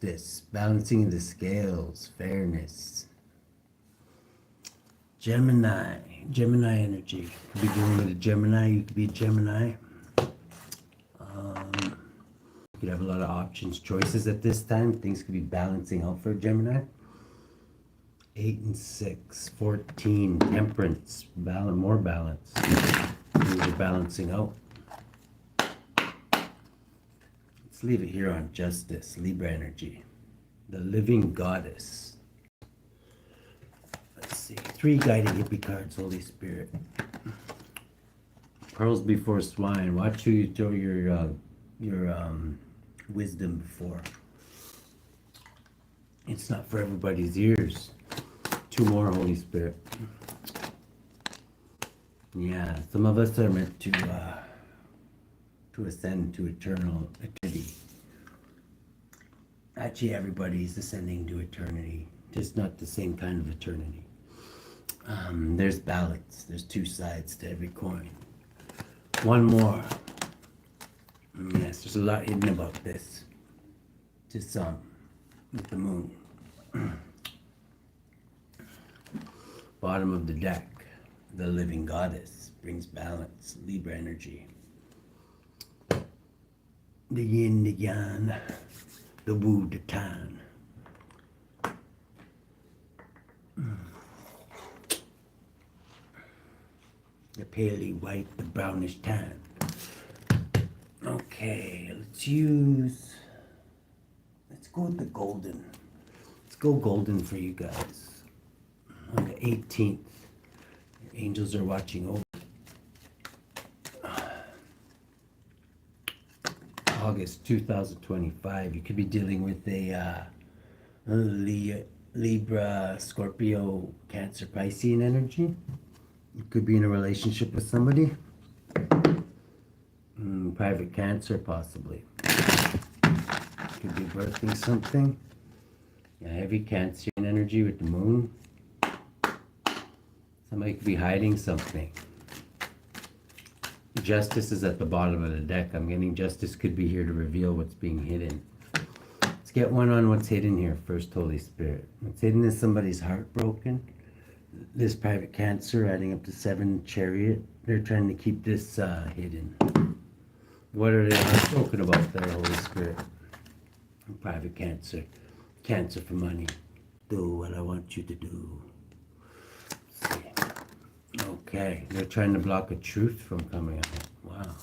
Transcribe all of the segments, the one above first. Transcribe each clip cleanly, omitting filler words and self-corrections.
justice, balancing the scales, fairness. Gemini energy. You could be dealing with a Gemini, you could be a Gemini. You could have a lot of options, choices at this time. Things could be balancing out for a Gemini. 8 and 6, 14, temperance, balance, more balance. Things are balancing out. Let's leave it here on justice, Libra energy. The living goddess. Let's see, 3 guiding hippie cards, Holy Spirit. Pearls before swine. Watch who you throw your wisdom before. It's not for everybody's ears. 2 more, Holy Spirit. Yeah, some of us are meant to ascend to eternity. Actually, everybody's ascending to eternity, just not the same kind of eternity. There's balance. There's 2 sides to every coin. 1 more. Yes, there's a lot hidden about this. Just some with the moon. Bottom of the deck, the living goddess brings balance, Libra energy. The yin, the yang, the wu, the tan. The paley white, the brownish tan. Okay, let's go with the golden. Let's go golden for you guys. On the 18th, angels are watching over. August 2025, you could be dealing with a Libra, Scorpio, Cancer, Piscean energy. You could be in a relationship with somebody. Private Cancer, possibly. Could be birthing something. Yeah, heavy Cancerian energy with the moon. Somebody could be hiding something. Justice is at the bottom of the deck. I'm getting justice could be here to reveal what's being hidden. Let's get one on what's hidden here first, Holy Spirit. What's hidden is somebody's heart broken. This private Cancer adding up to 7 Chariot. They're trying to keep this hidden. What are they heartbroken about there, Holy Spirit? Private Cancer. Cancer for money. Do what I want you to do. Let's see. Okay, they're trying to block a truth from coming out. Wow.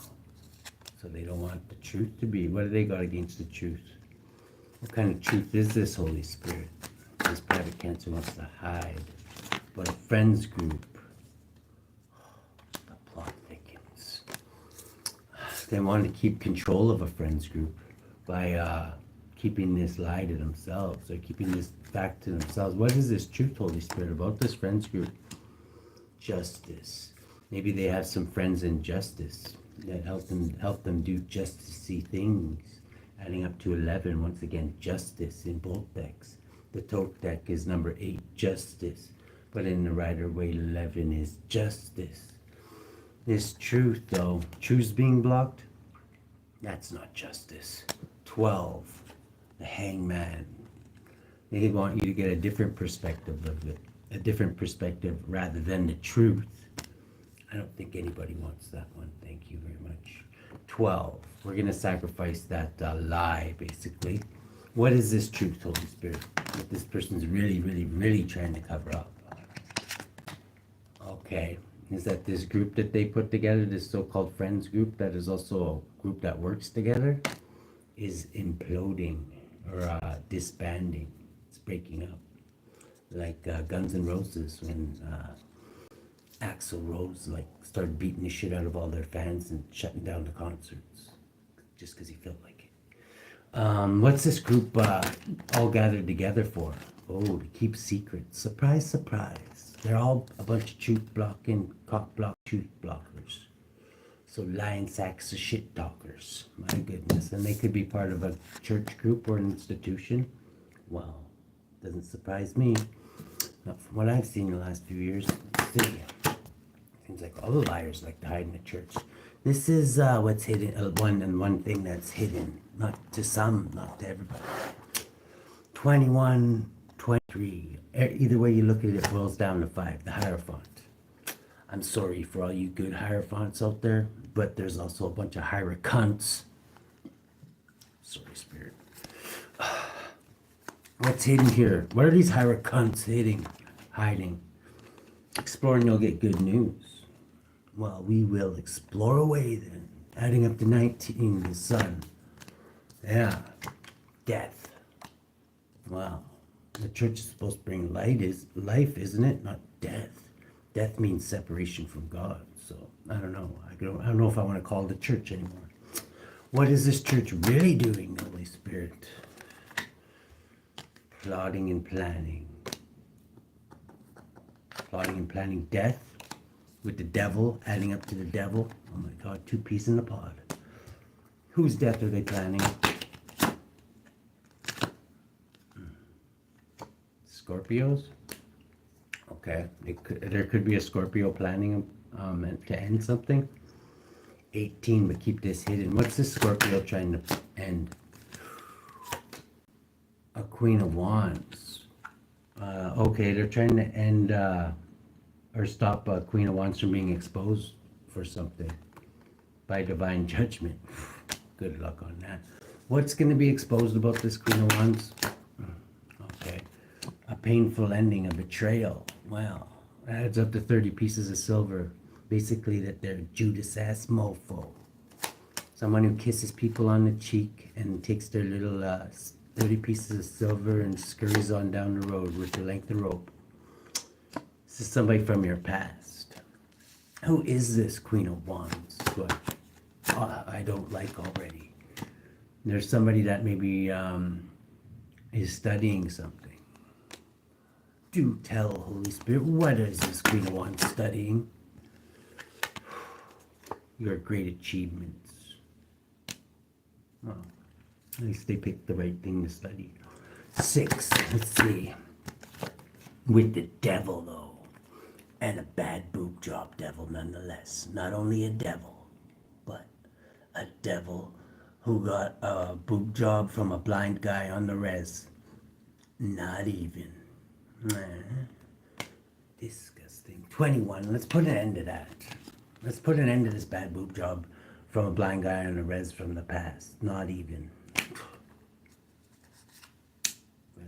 So they don't want the truth to be. What do they got against the truth? What kind of truth is this, Holy Spirit? This private Cancer wants to hide. But a friends group. The plot thickens. They want to keep control of a friends group by keeping this lie to themselves, or keeping this fact to themselves. What is this truth, Holy Spirit, about this friends group? Justice. Maybe they have some friends in justice that help them do justicey things. Adding up to 11, once again, justice in both decks. The tote deck is number 8, justice. But in the Rider-Waite 11 is justice. This truth, though, truth's being blocked. That's not justice. 12, the hangman. They want you to get a different perspective of it. A different perspective rather than the truth. I don't think anybody wants that one. Thank you very much. 12. We're going to sacrifice that lie, basically. What is this truth, Holy Spirit? What this person's really trying to cover up. Okay. Is that this group that they put together, this so-called friends group that is also a group that works together, is imploding or disbanding. It's breaking up. Like Guns N' Roses, when Axl Rose started beating the shit out of all their fans and shutting down the concerts just because he felt like it. What's this group all gathered together for? Oh, to keep secrets. Surprise, surprise. They're all a bunch of truth blocking, cock block truth blockers. So lying sacks of shit talkers. My goodness. And they could be part of a church group or an institution. Wow. Doesn't surprise me. Not from what I've seen in the last few years. Let's see. Seems like all the liars like to hide in the church. This is what's hidden. One thing that's hidden. Not to some, not to everybody. 21, 23. Either way you look at it, it boils down to 5, the Hierophant. I'm sorry for all you good Hierophants out there, but there's also a bunch of Hierophants. Sorry, Spirit. What's hidden here? What are these Hierophants hiding? Explore and you'll get good news. Well, we will explore away then. Adding up to 19, the sun. Yeah. Death. Wow. The church is supposed to bring life, isn't it? Not death. Death means separation from God. So, I don't know. I don't know if I want to call it a church anymore. What is this church really doing, Holy Spirit? Plotting and planning. Plotting and planning death with the devil, adding up to the devil. Oh my God, 2 peas in the pod. Whose death are they planning? Scorpios? Okay, there could be a Scorpio planning to end something. 18, but keep this hidden. What's this Scorpio trying to end? A Queen of Wands. Okay, they're trying to end or stop Queen of Wands from being exposed for something by divine judgment. Good luck on that. What's going to be exposed about this Queen of Wands? Okay. A painful ending, a betrayal. Well, adds up to 30 pieces of silver. Basically that they're Judas-ass mofo. Someone who kisses people on the cheek and takes their little 30 pieces of silver and scurries on down the road with the length of rope. This is somebody from your past. Who is this Queen of Wands? What I don't like already. There's somebody that maybe is studying something. Do tell, Holy Spirit, what is this Queen of Wands studying? Your great achievements. Well, at least they picked the right thing to study. 6, let's see. With the devil, though. And a bad boob job devil, nonetheless. Not only a devil, but a devil who got a boob job from a blind guy on the res. Not even. Disgusting. 21, let's put an end to that. Let's put an end to this bad boob job from a blind guy on a res from the past. Not even.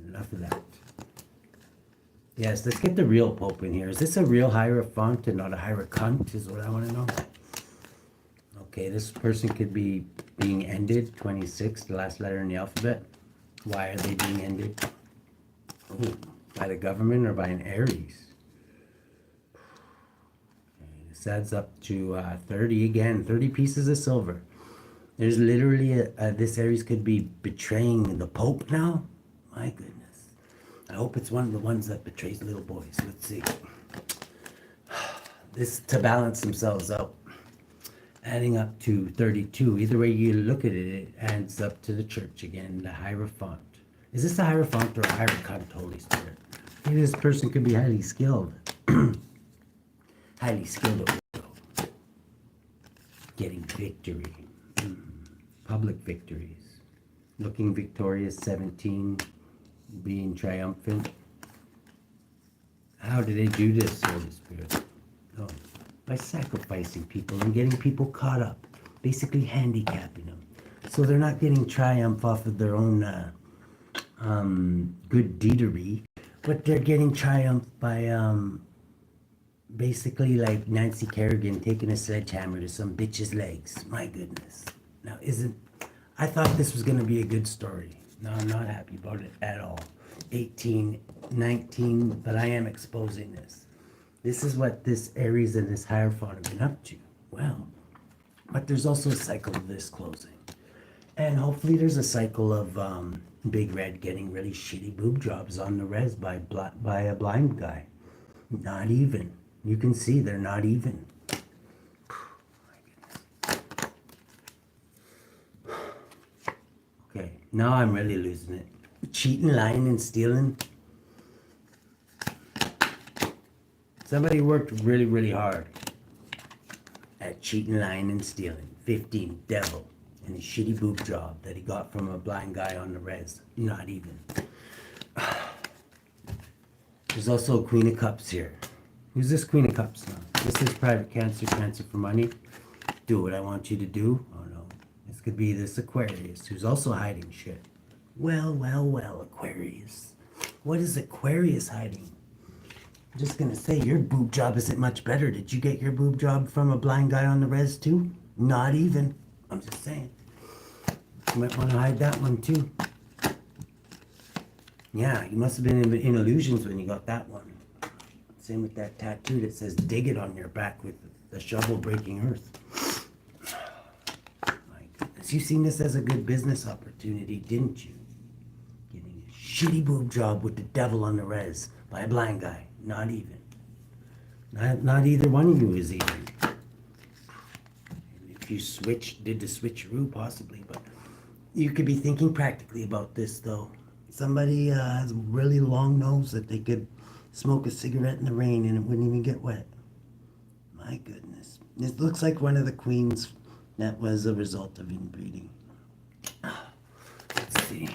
Enough of that. Yes, let's get the real Pope in here. Is this a real Hierophant and not a Hierocunt is what I want to know. Okay, this person could be being ended. 26, the last letter in the alphabet. Why are they being ended? Ooh, by the government or by an Aries? This adds up to 30 again. 30 pieces of silver. There's literally this Aries could be betraying the Pope now. My goodness. I hope it's one of the ones that betrays little boys. Let's see. This to balance themselves out. Adding up to 32. Either way you look at it, it adds up to the church again. The Hierophant. Is this a Hierophant or a Hierophant, Holy Spirit? Maybe this person could be highly skilled. Highly skilled at will. Getting victory. Public victories. Looking victorious, 17. Being triumphant. How do they do this, Holy Spirit? Oh, by sacrificing people and getting people caught up. Basically handicapping them. So they're not getting triumph off of their own good deedery, but they're getting triumph by basically like Nancy Kerrigan taking a sledgehammer to some bitch's legs. My goodness. Now I thought this was going to be a good story. No, I'm not happy about it at all. 18, 19, but I am exposing this. This is what this Aries and this Hierophant have been up to. Well, but there's also a cycle of this closing. And hopefully there's a cycle of Big Red getting really shitty boob jobs on the res by a blind guy. Not even. You can see they're not even. Okay, now I'm really losing it. Cheating, lying, and stealing. Somebody worked really, really hard at cheating, lying, and stealing. 15, devil, and a shitty boob job that he got from a blind guy on the res. Not even. There's also a Queen of Cups here. Who's this Queen of Cups now? This is private cancer, cancer for money. Do what I want you to do. Oh no. This could be this Aquarius who's also hiding shit. Well, well, well, Aquarius. What is Aquarius hiding? I'm just gonna say your boob job isn't much better. Did you get your boob job from a blind guy on the res too? Not even. I'm just saying. You might want to hide that one too. Yeah, you must have been in illusions when you got that one. Same with that tattoo that says dig it on your back with the shovel breaking earth. My goodness. You seen this as a good business opportunity, didn't you? Getting a shitty boob job with the devil on the res by a blind guy. Not even. Not either one of you is even. If you did the switcheroo possibly, but you could be thinking practically about this though. Somebody has a really long nose that they could smoke a cigarette in the rain and it wouldn't even get wet. My goodness. This looks like one of the queens that was a result of inbreeding. Let's see.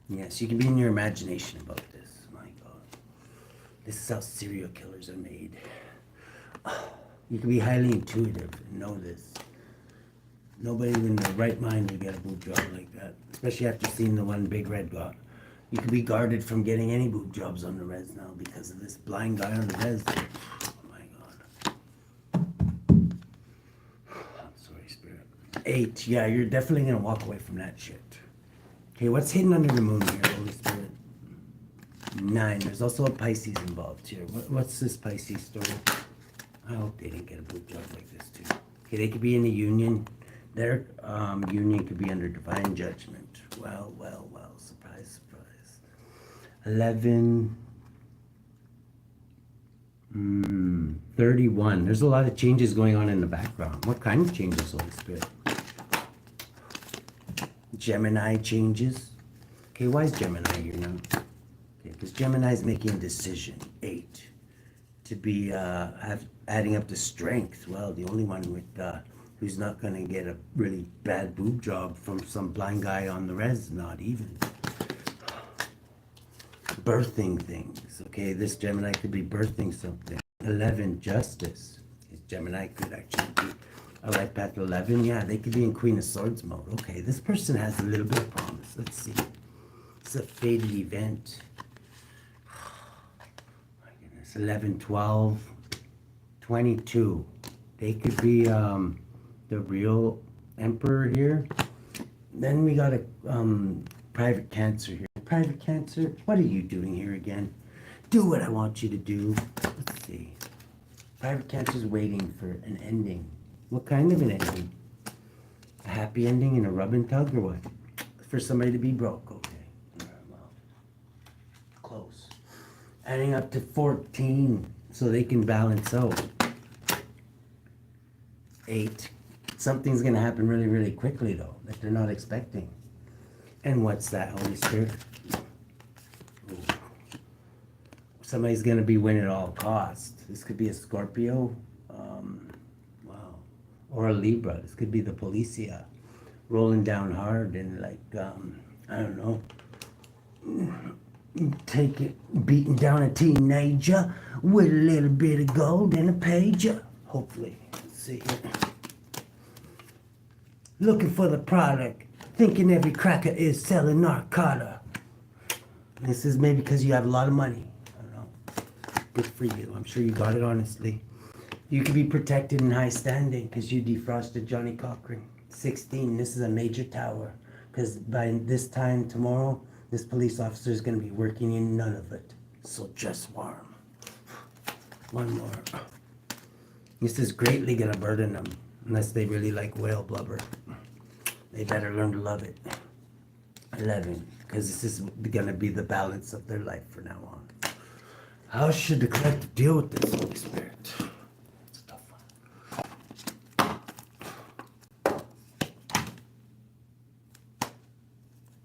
Yes, you can be in your imagination about this. My God. This is how serial killers are made. You can be highly intuitive and know this. Nobody in their right mind would get a boob job like that, especially after seeing the one Big Red got. You could be guarded from getting any boob jobs on the res now because of this blind guy on the res. Oh my God. I'm sorry, Spirit. 8, yeah, you're definitely going to walk away from that shit. Okay, what's hidden under the moon here, Holy Spirit? 9, there's also a Pisces involved here. What's this Pisces story? I hope they didn't get a boob job like this too. Okay, they could be in a union. Their union could be under divine judgment. Well, well, well. Surprise, surprise. 11. 31. There's a lot of changes going on in the background. What kind of changes, Holy Spirit? Gemini changes. Okay, why is Gemini here now? Okay, because Gemini is making a decision. 8. To be adding up the strength. Well, the only one with who's not going to get a really bad boob job from some blind guy on the res, not even. Birthing things, okay? This Gemini could be birthing something. 11, justice. This Gemini could actually be a life path 11. Yeah, they could be in Queen of Swords mode. Okay, this person has a little bit of promise. Let's see. It's a fated event. My goodness. 11, 12, 22. They could be the real emperor here. Then we got a private cancer here. Private cancer, what are you doing here again? Do what I want you to do. Let's see. Private cancer is waiting for an ending. What kind of an ending? A happy ending and a rub and tug or what? For somebody to be broke, okay. Well, close. Adding up to 14 so they can balance out. 8. Something's going to happen really, really quickly, though, that they're not expecting. And what's that, Holy Spirit? Ooh. Somebody's going to be winning at all costs. This could be a Scorpio, wow, or a Libra. This could be the Policia, rolling down hard and like, I don't know, beating down a teenager with a little bit of gold and a pager. Hopefully. Let's see here. Looking for the product, thinking every cracker is selling narcotic. This is maybe because you have a lot of money. I don't know. Good for you. I'm sure you got it honestly. You could be protected in high standing because you defrosted Johnny Cochran. 16, this is a major tower. Because by this time tomorrow, this police officer is going to be working in none of it. So just warm. One more. This is greatly going to burden them. Unless they really like whale blubber. They better learn to love it. 11. Because this is going to be the balance of their life from now on. How should the collective deal with this, Holy Spirit? It's a tough one.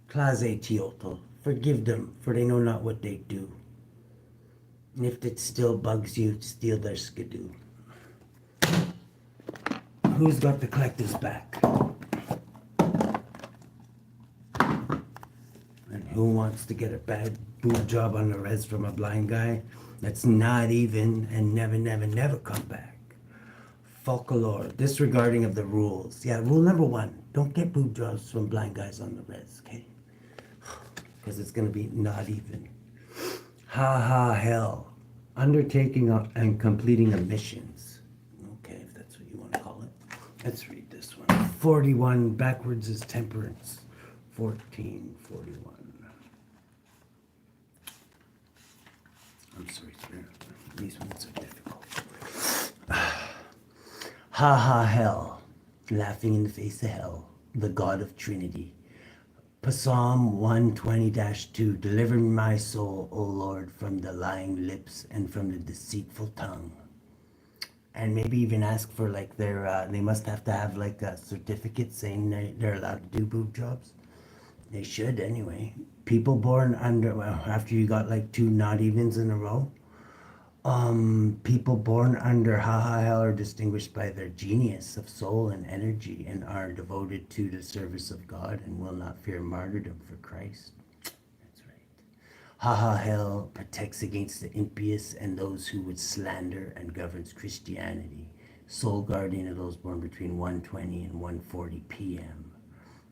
TLAZOLTEOTL. Forgive them, for they know not what they do. And if it still bugs you, steal their skidoo. Who's got the collective's back? And who wants to get a bad boob job on the res from a blind guy that's not even and never come back. FOCALOR, disregarding of the rules. Yeah, rule number 1, don't get boob jobs from blind guys on the res, okay? Because it's going to be not even. HAHAHEL, undertaking and completing of missions. Okay, if that's what you want to call it. Let's read this one. 41, backwards is temperance. 1441. I'm sorry, Spirit. These ones are difficult. HAHAHEL, laughing in the face of hell, the God of Trinity. Psalm 120-2, deliver my soul, O Lord, from the lying lips and from the deceitful tongue. And maybe even ask for like their, they must have to have like a certificate saying they're allowed to do boob jobs. They should anyway. People born under, well, after you got like 2 not evens in a row, people born under HAHAHEL are distinguished by their genius of soul and energy and are devoted to the service of God and will not fear martyrdom for Christ. That's right. HAHAHEL protects against the impious and those who would slander and governs Christianity. Soul guardian of those born between 1:20 and 1:40 p.m.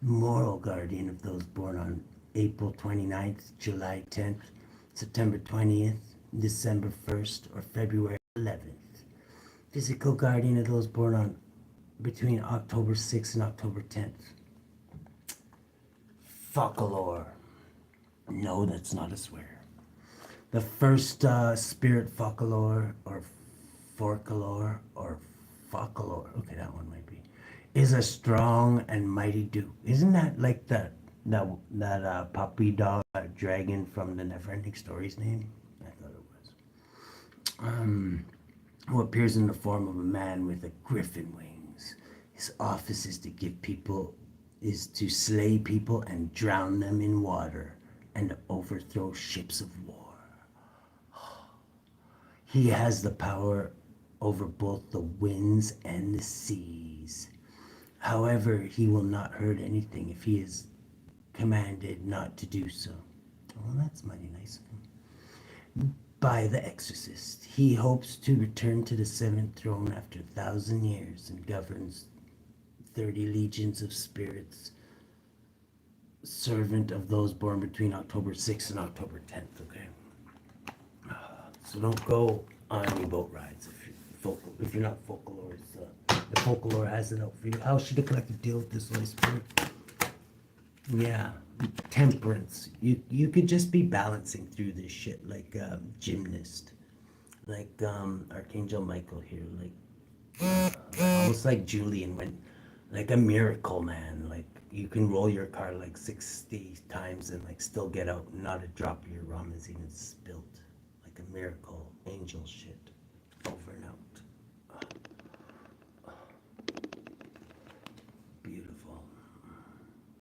Moral guardian of those born on April 29th, July 10th, September 20th, December 1st, or February 11th. Physical guardian of those born on between October 6th and October 10th. FOCALOR. No, that's not a swear. The first spirit FOCALOR or FOCALOR or FOCALOR, okay, that one might be, is a strong and mighty duke. Isn't that like that puppy dog dragon from the Neverending Stories name? I thought it was. Who appears in the form of a man with a griffin wings. His office is to slay people and drown them in water and to overthrow ships of war. He has the power over both the winds and the seas. However, he will not hurt anything if he is commanded not to do so. Well, that's mighty nice of him. By the exorcist, he hopes to return to the 7th throne after 1,000 years and governs 30 legions of spirits, servant of those born between October 6th and October 10th, okay? So don't go on any boat rides if you're not FOCALOR. The FOCALOR has it out for you. How should the collective deal with this, Holy Spirit? Yeah, temperance. You could just be balancing through this shit like a gymnast, like Archangel Michael here, like almost like Julian when, like a miracle man. Like you can roll your car like 60 times and like still get out, and not a drop of your rum is even spilled. Like a miracle angel shit. Over and out.